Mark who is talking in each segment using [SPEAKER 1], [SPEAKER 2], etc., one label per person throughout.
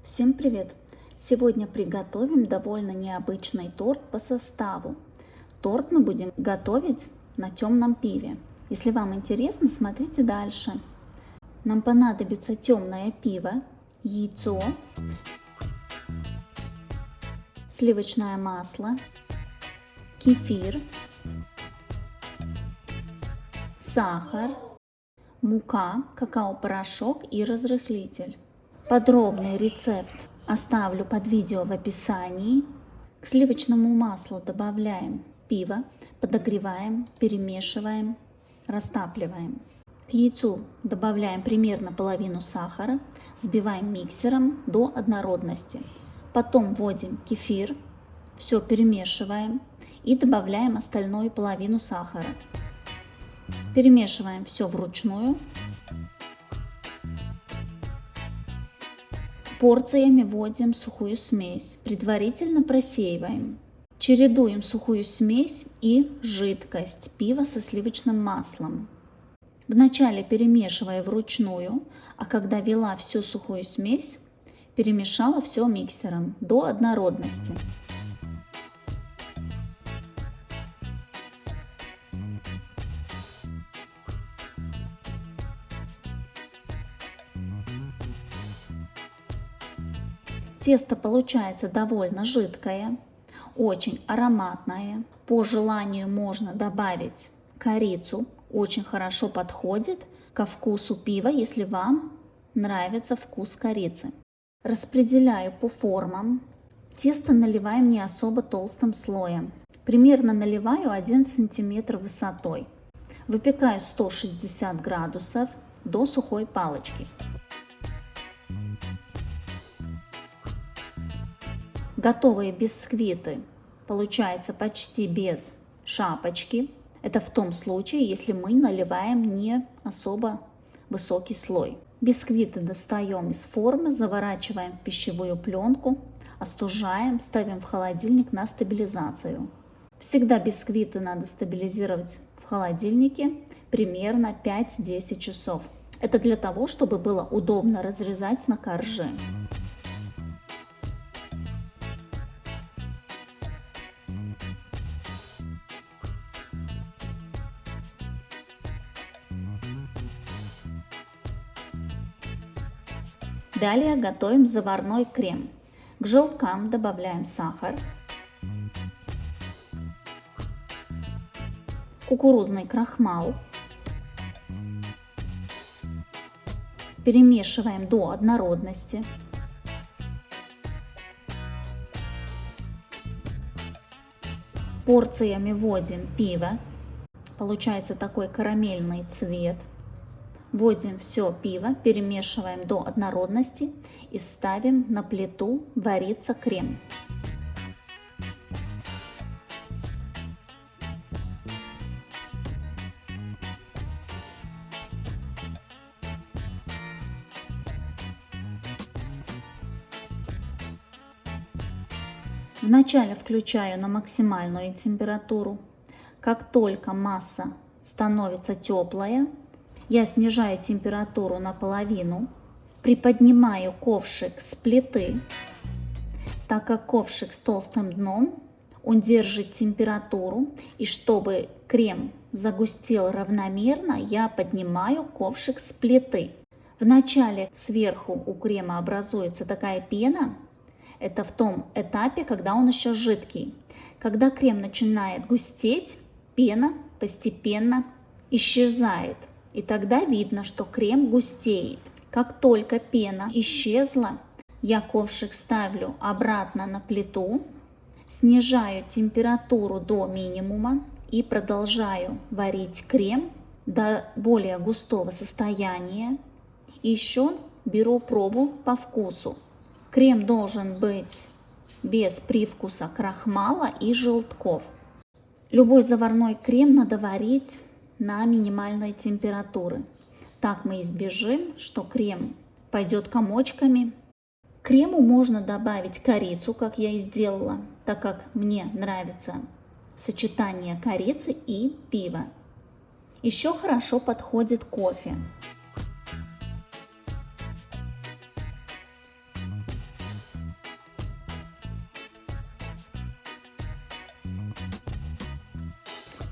[SPEAKER 1] Всем привет! Сегодня приготовим довольно необычный торт по составу. Торт мы будем готовить на темном пиве. Если вам интересно, смотрите дальше. Нам понадобится темное пиво, яйцо, сливочное масло, кефир, сахар, мука, какао-порошок и разрыхлитель. Подробный рецепт оставлю под видео в описании. К сливочному маслу добавляем пиво, подогреваем, перемешиваем, растапливаем. К яйцу добавляем примерно половину сахара, взбиваем миксером до однородности. Потом вводим кефир, все перемешиваем и добавляем остальную половину сахара. Перемешиваем все вручную. Порциями вводим сухую смесь, предварительно просеиваем. Чередуем сухую смесь и жидкость пива со сливочным маслом. Вначале перемешивая вручную, а когда ввела всю сухую смесь, перемешала все миксером до однородности. Тесто получается довольно жидкое, очень ароматное. По желанию можно добавить корицу, очень хорошо подходит ко вкусу пива, если вам нравится вкус корицы. Распределяю по формам. Тесто наливаем не особо толстым слоем. Примерно наливаю 1 см высотой. Выпекаю 160 градусов до сухой палочки. Готовые бисквиты получаются почти без шапочки. Это в том случае, если мы наливаем не особо высокий слой. Бисквиты достаем из формы, заворачиваем в пищевую пленку, остужаем, ставим в холодильник на стабилизацию. Всегда бисквиты надо стабилизировать в холодильнике примерно 5-10 часов. Это для того, чтобы было удобно разрезать на коржи. Далее готовим заварной крем. К желткам добавляем сахар, кукурузный крахмал. Перемешиваем до однородности. Порциями вводим пиво. Получается такой карамельный цвет. Вводим все пиво, перемешиваем до однородности и ставим на плиту вариться крем. Вначале включаю на максимальную температуру. Как только масса становится теплая, я снижаю температуру наполовину, приподнимаю ковшик с плиты. Так как ковшик с толстым дном, он держит температуру, и чтобы крем загустел равномерно, я поднимаю ковшик с плиты. Вначале сверху у крема образуется такая пена, это в том этапе, когда он еще жидкий. Когда крем начинает густеть, пена постепенно исчезает. И тогда видно, что крем густеет. Как только пена исчезла, я ковшик ставлю обратно на плиту, снижаю температуру до минимума и продолжаю варить крем до более густого состояния. И еще беру пробу по вкусу. Крем должен быть без привкуса крахмала и желтков. Любой заварной крем надо варить на минимальной температуре. Так мы избежим, что крем пойдет комочками. К крему можно добавить корицу, как я и сделала, так как мне нравится сочетание корицы и пива. Еще хорошо подходит кофе.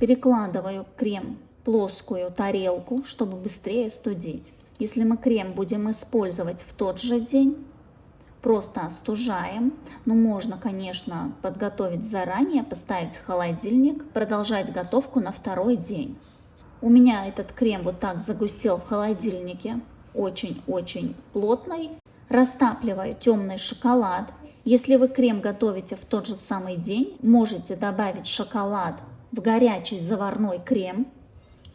[SPEAKER 1] Перекладываю крем в плоскую тарелку, чтобы быстрее остудить. Если мы крем будем использовать в тот же день, просто остужаем. Но можно, конечно, подготовить заранее, поставить в холодильник, продолжать готовку на второй день. У меня этот крем вот так загустел в холодильнике, очень-очень плотный. Растапливаю темный шоколад. Если вы крем готовите в тот же самый день, можете добавить шоколад в горячий заварной крем.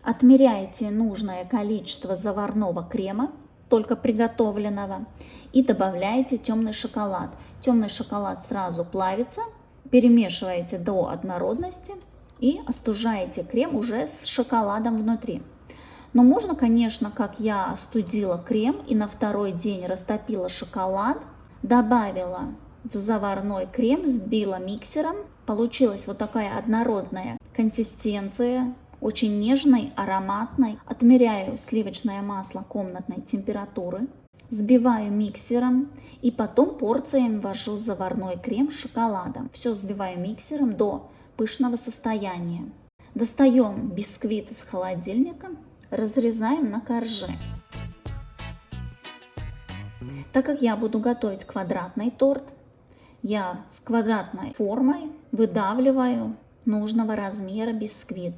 [SPEAKER 1] Отмеряете нужное количество заварного крема, только приготовленного, и добавляете темный шоколад. Темный шоколад сразу плавится, перемешиваете до однородности и остужаете крем уже с шоколадом внутри. Но можно, конечно, как я, остудила крем и на второй день растопила шоколад, добавила в заварной крем, взбила миксером. Получилась вот такая однородная консистенция, очень нежной, ароматной. Отмеряю сливочное масло комнатной температуры, взбиваю миксером и потом порциями ввожу заварной крем с шоколадом. Все взбиваю миксером до пышного состояния. Достаем бисквит из холодильника, разрезаем на коржи. Так как я буду готовить квадратный торт, я с квадратной формой выдавливаю нужного размера бисквит.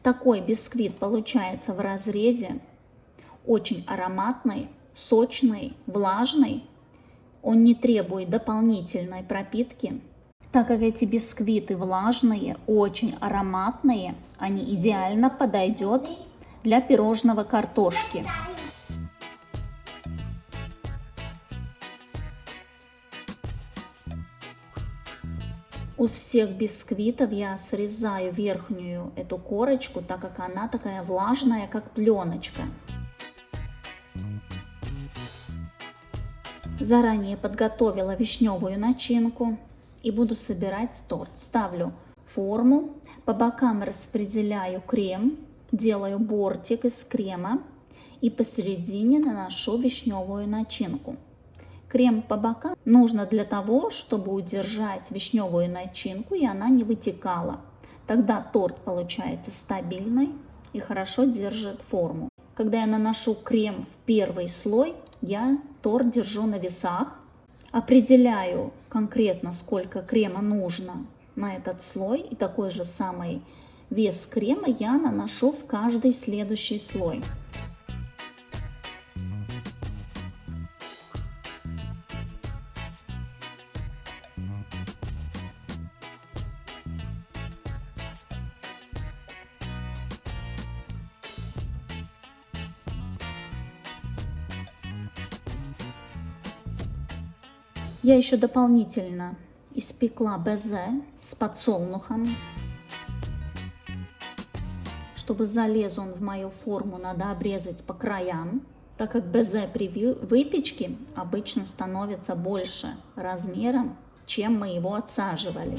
[SPEAKER 1] Такой бисквит получается в разрезе, очень ароматный, сочный, влажный. Он не требует дополнительной пропитки. Так как эти бисквиты влажные, очень ароматные, они идеально подойдут для пирожного картошки. У всех бисквитов я срезаю верхнюю эту корочку, так как она такая влажная, как пленочка. Заранее подготовила вишневую начинку и буду собирать торт. Ставлю форму, по бокам распределяю крем, делаю бортик из крема и посередине наношу вишневую начинку. Крем по бокам нужно для того, чтобы удержать вишневую начинку и она не вытекала. Тогда торт получается стабильный и хорошо держит форму. Когда я наношу крем в первый слой, я торт держу на весах, определяю конкретно, сколько крема нужно на этот слой, и такой же самый вес крема я наношу в каждый следующий слой. Я еще дополнительно испекла безе с подсолнухом. Чтобы залез он в мою форму, надо обрезать по краям, так как безе при выпечке обычно становится больше размером, чем мы его отсаживали.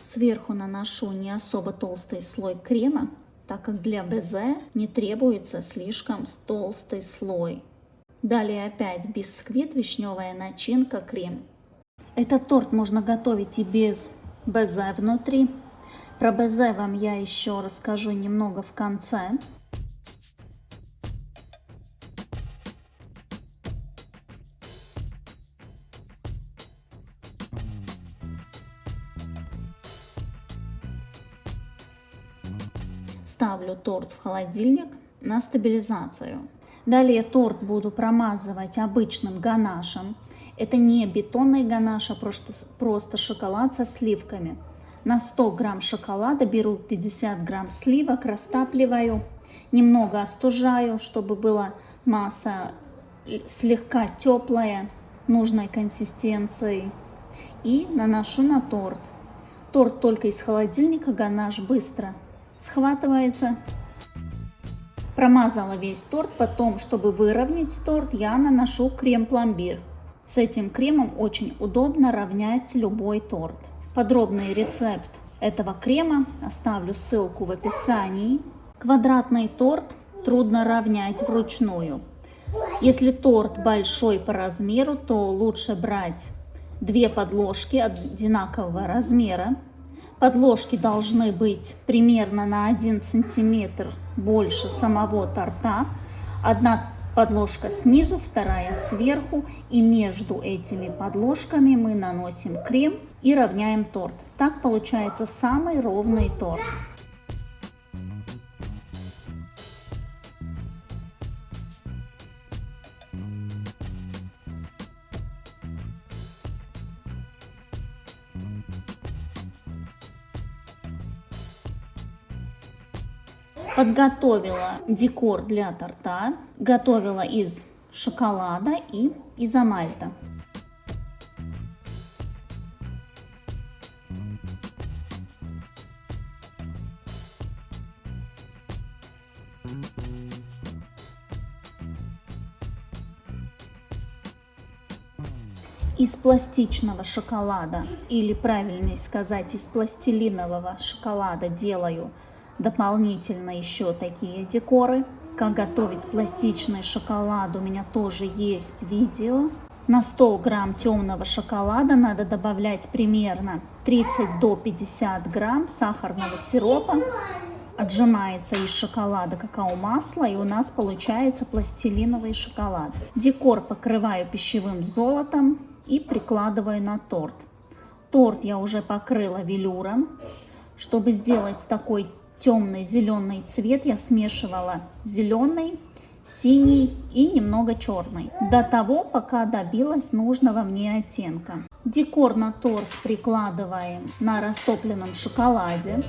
[SPEAKER 1] Сверху наношу не особо толстый слой крема, так как для безе не требуется слишком толстый слой. Далее опять бисквит, вишневая начинка, крем. Этот торт можно готовить и без безе внутри. Про безе вам я еще расскажу немного в конце. Ставлю торт в холодильник на стабилизацию. Далее торт буду промазывать обычным ганашем. Это не бетонный ганаш, а просто шоколад со сливками. На 100 грамм шоколада беру 50 грамм сливок, растапливаю, немного остужаю, чтобы была масса слегка теплая, нужной консистенции. И наношу на торт. Торт только из холодильника, ганаш быстро схватывается. Промазала весь торт, потом, чтобы выровнять торт, я наношу крем-пломбир. С этим кремом очень удобно равнять любой торт. Подробный рецепт этого крема оставлю ссылку в описании. Квадратный торт трудно равнять вручную. Если торт большой по размеру, то лучше брать 2 подложки одинакового размера. Подложки должны быть примерно на 1 сантиметр больше самого торта. Одна подложка снизу, вторая сверху. И между этими подложками мы наносим крем и равняем торт. Так получается самый ровный торт. Подготовила декор для торта, готовила из шоколада и изомальта. Из пластичного шоколада, или правильнее сказать, из пластилинового шоколада делаю дополнительно еще такие декоры. Как готовить пластичный шоколад, у меня тоже есть видео. На 100 грамм темного шоколада надо добавлять примерно 30 до 50 грамм сахарного сиропа. Отжимается из шоколада какао-масло, и у нас получается пластилиновый шоколад. Декор покрываю пищевым золотом и прикладываю на торт. Торт я уже покрыла велюром. Чтобы сделать такой темный зеленый цвет, я смешивала зеленый, синий и немного черный, до того, пока добилась нужного мне оттенка. Декор на торт прикладываем на растопленном шоколаде.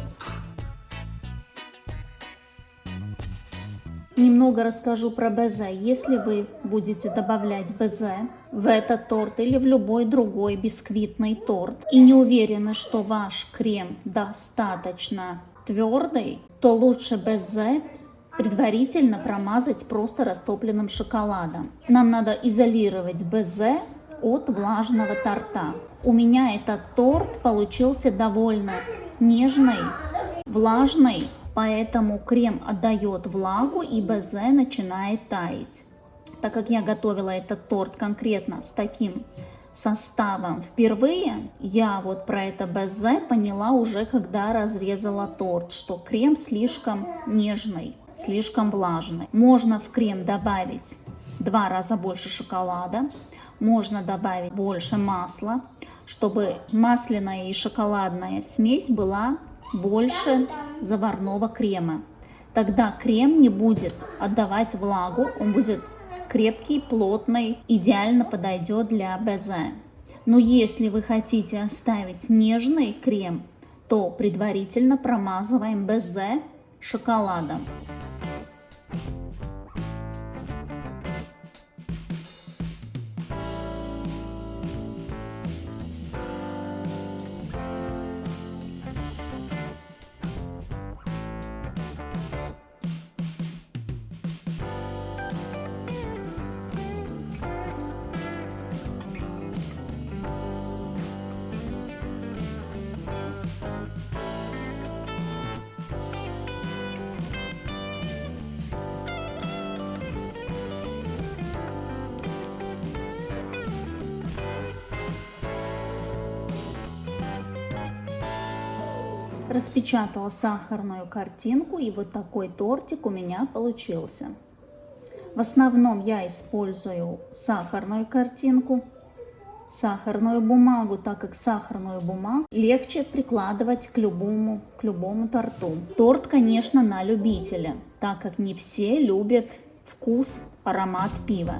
[SPEAKER 1] Немного расскажу про безе. Если вы будете добавлять безе в этот торт или в любой другой бисквитный торт и не уверены, что ваш крем достаточно твердый, то лучше безе предварительно промазать просто растопленным шоколадом. Нам надо изолировать безе от влажного торта. У меня этот торт получился довольно нежный, влажный, поэтому крем отдает влагу и безе начинает таять. Так как я готовила этот торт конкретно с таким составом впервые, я вот про это безе поняла уже, когда разрезала торт, что крем слишком нежный, слишком влажный. Можно в крем добавить 2 раза больше шоколада, можно добавить больше масла, чтобы масляная и шоколадная смесь была больше заварного крема. Тогда крем не будет отдавать влагу, он будет крепкий, плотный, идеально подойдет для безе. Но если вы хотите оставить нежный крем, то предварительно промазываем безе шоколадом. Распечатала сахарную картинку, и вот такой тортик у меня получился. В основном я использую сахарную картинку, сахарную бумагу, так как сахарную бумагу легче прикладывать к любому торту. Торт, конечно, на любителя, так как не все любят вкус, аромат пива.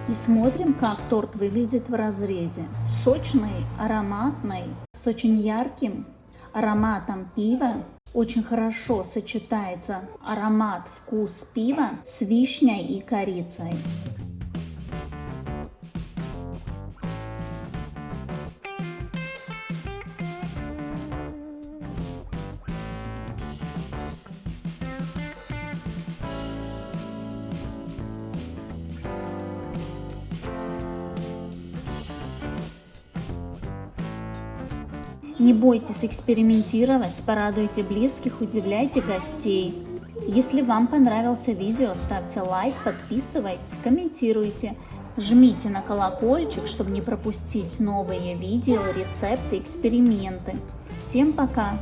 [SPEAKER 1] И смотрим, как торт выглядит в разрезе. Сочный, ароматный, с очень ярким ароматом пива. Очень хорошо сочетается аромат, вкус пива с вишней и корицей. Не бойтесь экспериментировать, порадуйте близких, удивляйте гостей. Если вам понравился видео, ставьте лайк, подписывайтесь, комментируйте. Жмите на колокольчик, чтобы не пропустить новые видео, рецепты, эксперименты. Всем пока!